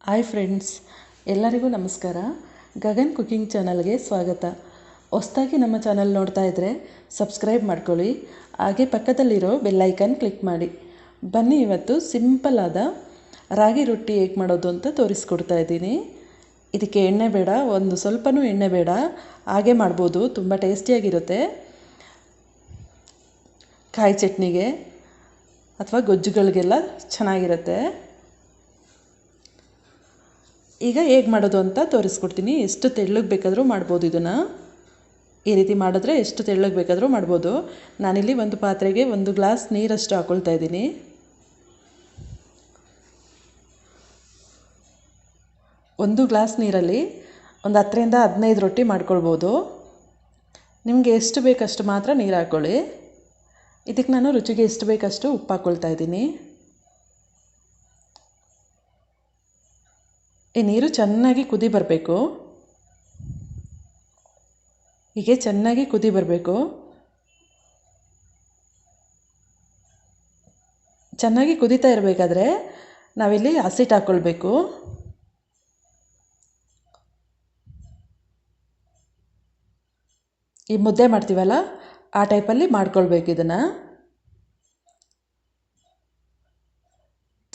Hi friends, ಎಲ್ಲರಿಗೂ ನಮಸ್ಕಾರ. Gagan cooking ಚಾನಲ್ಗೆ ಸ್ವಾಗತ. ಹೊಸದಾಗಿ ನಮ್ಮ ಚಾನಲ್ ನೋಡ್ತಾ ಇದ್ದರೆ ಸಬ್ಸ್ಕ್ರೈಬ್ ಮಾಡ್ಕೊಳ್ಳಿ, ಹಾಗೆ ಪಕ್ಕದಲ್ಲಿರೋ ಬೆಲ್ಲೈಕನ್ ಕ್ಲಿಕ್ ಮಾಡಿ. ಬನ್ನಿ, ಇವತ್ತು ಸಿಂಪಲ್ ಆದ ರಾಗಿ ರೊಟ್ಟಿ ಹೇಗೆ ಮಾಡೋದು ಅಂತ ತೋರಿಸ್ಕೊಡ್ತಾ ಇದ್ದೀನಿ. ಇದಕ್ಕೆ ಎಣ್ಣೆ ಬೇಡ, ಒಂದು ಸ್ವಲ್ಪನೂ ಎಣ್ಣೆ ಬೇಡ, ಹಾಗೆ ಮಾಡ್ಬೋದು. ತುಂಬ ಟೇಸ್ಟಿಯಾಗಿರುತ್ತೆ. ಕಾಯಿ ಚಟ್ನಿಗೆ ಅಥವಾ ಗೊಜ್ಜುಗಳಿಗೆಲ್ಲ ಚೆನ್ನಾಗಿರುತ್ತೆ. ಈಗ ಹೇಗೆ ಮಾಡೋದು ಅಂತ ತೋರಿಸ್ಕೊಡ್ತೀನಿ. ಎಷ್ಟು ತೆಳ್ಳಗೆ ಬೇಕಾದರೂ ಮಾಡ್ಬೋದು. ಇದನ್ನು ಈ ರೀತಿ ಮಾಡಿದ್ರೆ ಎಷ್ಟು ತೆಳ್ಳಗೆ ಬೇಕಾದರೂ ಮಾಡ್ಬೋದು. ನಾನಿಲ್ಲಿ ಒಂದು ಪಾತ್ರೆಗೆ 1 ಗ್ಲಾಸ್ ನೀರಷ್ಟು ಹಾಕ್ಕೊಳ್ತಾ ಇದ್ದೀನಿ. ಒಂದು ಗ್ಲಾಸ್ ನೀರಲ್ಲಿ ಒಂದು 10ರಿಂದ 15 ರೊಟ್ಟಿ ಮಾಡ್ಕೊಳ್ಬೋದು. ನಿಮಗೆ ಎಷ್ಟು ಬೇಕಷ್ಟು ಮಾತ್ರ ನೀರು ಹಾಕ್ಕೊಳ್ಳಿ. ಇದಕ್ಕೆ ನಾನು ರುಚಿಗೆ ಎಷ್ಟು ಬೇಕಷ್ಟು ಉಪ್ಪು ಹಾಕ್ಕೊಳ್ತಾ ಇದ್ದೀನಿ. ಈ ನೀರು ಚೆನ್ನಾಗಿ ಕುದಿ ಬರಬೇಕು. ಹೀಗೆ ಚೆನ್ನಾಗಿ ಕುದಿ ಬರಬೇಕು. ಚೆನ್ನಾಗಿ ಕುದೀತಾ ಇರಬೇಕಾದ್ರೆ ನಾವಿಲ್ಲಿ ಹಸಿಟ್ಟು ಹಾಕ್ಕೊಳ್ಬೇಕು. ಈ ಮುದ್ದೆ ಮಾಡ್ತೀವಲ್ಲ, ಆ ಟೈಪಲ್ಲಿ ಮಾಡ್ಕೊಳ್ಬೇಕು. ಇದನ್ನು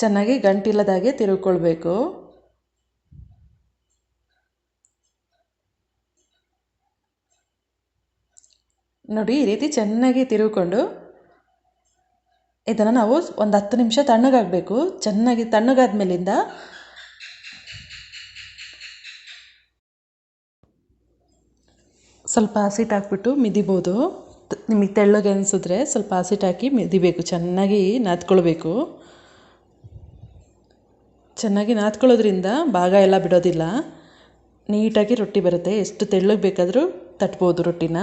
ಚೆನ್ನಾಗಿ ಗಂಟಿಲ್ಲದಾಗೆ ತಿರುಗಿಕೊಳ್ಬೇಕು. ನೋಡಿ, ಈ ರೀತಿ ಚೆನ್ನಾಗಿ ತಿರುಗಿಕೊಂಡು ಇದನ್ನು ನಾವು ಒಂದು 10 ನಿಮಿಷ ತಣ್ಣಗಾಗಬೇಕು. ಚೆನ್ನಾಗಿ ತಣ್ಣಗಾದ ಮೇಲಿಂದ ಸ್ವಲ್ಪ ಹಸಿಟ್ಟು ಹಾಕ್ಬಿಟ್ಟು ಮಿದಿಬೋದು. ನಿಮಗೆ ತೆಳ್ಳಗೆ ಅನಿಸಿದ್ರೆ ಸ್ವಲ್ಪ ಹಸಿಟ್ಟು ಹಾಕಿ ಮಿದಿಬೇಕು. ಚೆನ್ನಾಗಿ ನಾದ್ಕೊಳ್ಬೇಕು. ಚೆನ್ನಾಗಿ ನಾದ್ಕೊಳ್ಳೋದ್ರಿಂದ ಭಾಗ ಎಲ್ಲ ಬಿಡೋದಿಲ್ಲ, ನೀಟಾಗಿ ರೊಟ್ಟಿ ಬರುತ್ತೆ. ಎಷ್ಟು ತೆಳ್ಳಗೆ ಬೇಕಾದರೂ ತಟ್ಬೋದು ರೊಟ್ಟಿನ.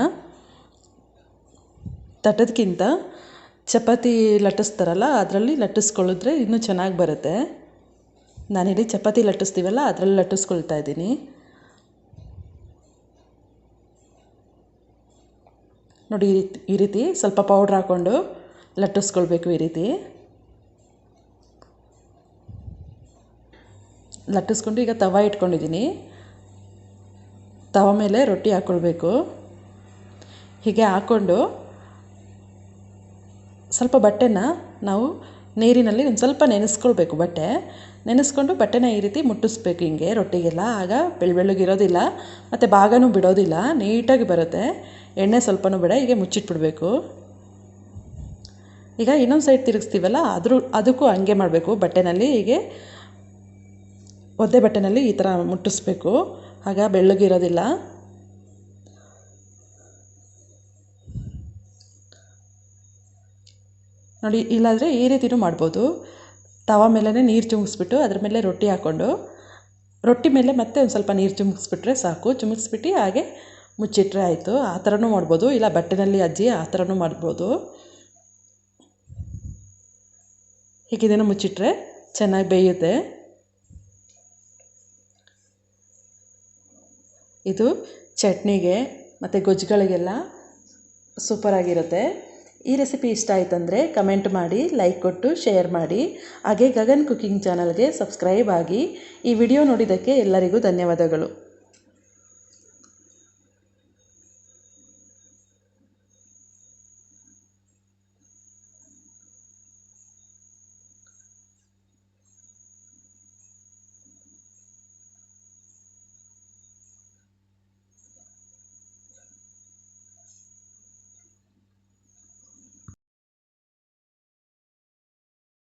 ತಟ್ಟೋದಕ್ಕಿಂತ ಚಪಾತಿ ಲಟ್ಟಿಸ್ತಾರಲ್ಲ, ಅದರಲ್ಲಿ ಲಟ್ಟಿಸ್ಕೊಳ್ಳಿದ್ರೆ ಇನ್ನೂ ಚೆನ್ನಾಗಿ ಬರುತ್ತೆ. ನಾನಿಲ್ಲಿ ಚಪಾತಿ ಲಟ್ಟಿಸ್ತೀವಲ್ಲ, ಅದರಲ್ಲಿ ಲಟ್ಟಿಸ್ಕೊಳ್ತಾ ಇದ್ದೀನಿ. ನೋಡಿ, ಈ ರೀತಿ ಸ್ವಲ್ಪ ಪೌಡ್ರ್ ಹಾಕ್ಕೊಂಡು ಲಟ್ಟಿಸ್ಕೊಳ್ಬೇಕು. ಈ ರೀತಿ ಲಟ್ಟಿಸ್ಕೊಂಡು ಈಗ ತವ ಇಟ್ಕೊಂಡಿದ್ದೀನಿ. ತವ ಮೇಲೆ ರೊಟ್ಟಿ ಹಾಕ್ಕೊಳ್ಬೇಕು. ಹೀಗೆ ಹಾಕ್ಕೊಂಡು ಸ್ವಲ್ಪ ಬಟ್ಟೆನ ನಾವು ನೀರಿನಲ್ಲಿ ಒಂದು ಸ್ವಲ್ಪ ನೆನೆಸ್ಕೊಳ್ಬೇಕು. ನೆನೆಸ್ಕೊಂಡು ಬಟ್ಟೆನ ಈ ರೀತಿ ಮುಟ್ಟಿಸ್ಬೇಕು ಹಿಂಗೆ ರೊಟ್ಟಿಗೆಲ್ಲ. ಆಗ ಬೆಳ್ಳಗಿರೋದಿಲ್ಲ ಮತ್ತು ಭಾಗನೂ ಬಿಡೋದಿಲ್ಲ, ನೀಟಾಗಿ ಬರುತ್ತೆ. ಎಣ್ಣೆ ಸ್ವಲ್ಪನೂ ಬೇಡ. ಹೀಗೆ ಮುಚ್ಚಿಟ್ಬಿಡ್ಬೇಕು. ಈಗ ಇನ್ನೊಂದು ಸೈಡ್ ತಿರುಗಿಸ್ತೀವಲ್ಲ, ಅದಕ್ಕೂ ಹಂಗೆ ಮಾಡಬೇಕು. ಬಟ್ಟೆನಲ್ಲಿ ಹೀಗೆ ಒದ್ದೆ ಬಟ್ಟೆನಲ್ಲಿ ಈ ಥರ ಮುಟ್ಟಿಸ್ಬೇಕು. ಆಗ ಬೆಳ್ಳಗಿರೋದಿಲ್ಲ. ನೋಡಿ, ಇಲ್ಲಾಂದರೆ ಈ ರೀತಿಯೂ ಮಾಡ್ಬೋದು. ತವ ಮೇಲೇ ನೀರು ಚಿಮುಕ್ಸ್ಬಿಟ್ಟು ಅದ್ರ ಮೇಲೆ ರೊಟ್ಟಿ ಹಾಕ್ಕೊಂಡು ರೊಟ್ಟಿ ಮೇಲೆ ಮತ್ತೆ ಒಂದು ಸ್ವಲ್ಪ ನೀರು ಚಿಮುಕ್ಸ್ಬಿಟ್ರೆ ಸಾಕು. ಚಿಮುಕ್ಸ್ಬಿಟ್ಟು ಹಾಗೆ ಮುಚ್ಚಿಟ್ರೆ ಆಯಿತು. ಆ ಥರನೂ ಮಾಡ್ಬೋದು. ಇಲ್ಲ ಬಟ್ಟೆನಲ್ಲಿ ಅಜ್ಜಿ ಆ ಥರನೂ ಮಾಡ್ಬೋದು. ಹೀಗೆ ಇದನ್ನು ಮುಚ್ಚಿಟ್ರೆ ಚೆನ್ನಾಗಿ ಬೇಯುತ್ತೆ. ಇದು ಚಟ್ನಿಗೆ ಮತ್ತು ಗೊಜ್ಜುಗಳಿಗೆಲ್ಲ ಸೂಪರಾಗಿರುತ್ತೆ. ಈ ರೆಸಿಪಿ ಇಷ್ಟ ಆಯ್ತಂದರೆ ಕಮೆಂಟ್ ಮಾಡಿ, ಲೈಕ್ ಕೊಟ್ಟು ಶೇರ್ ಮಾಡಿ. ಹಾಗೆ ಗಗನ್ ಕುಕಿಂಗ್ ಚಾನಲ್ಗೆ ಸಬ್ಸ್ಕ್ರೈಬ್ ಆಗಿ. ಈ ವಿಡಿಯೋ ನೋಡಿದ್ದಕ್ಕೆ ಎಲ್ಲರಿಗೂ ಧನ್ಯವಾದಗಳು.